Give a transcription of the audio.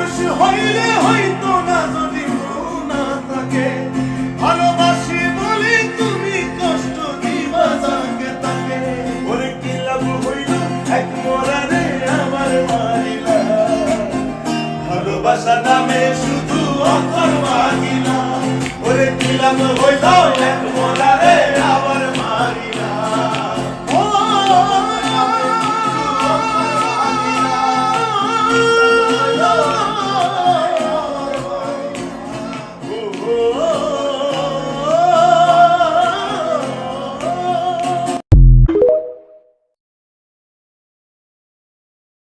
মানুষ হইলে হইতো না যদি না থাকে ভালোবাসি বলি তুমি কষ্ট দিবা যাকে তাকে ওরে কি লাভ হইল এক মরারে আমার মারিলা ভালোবাসা নামে শুধু অকর মাগিলা ওরে কি লাভ হইল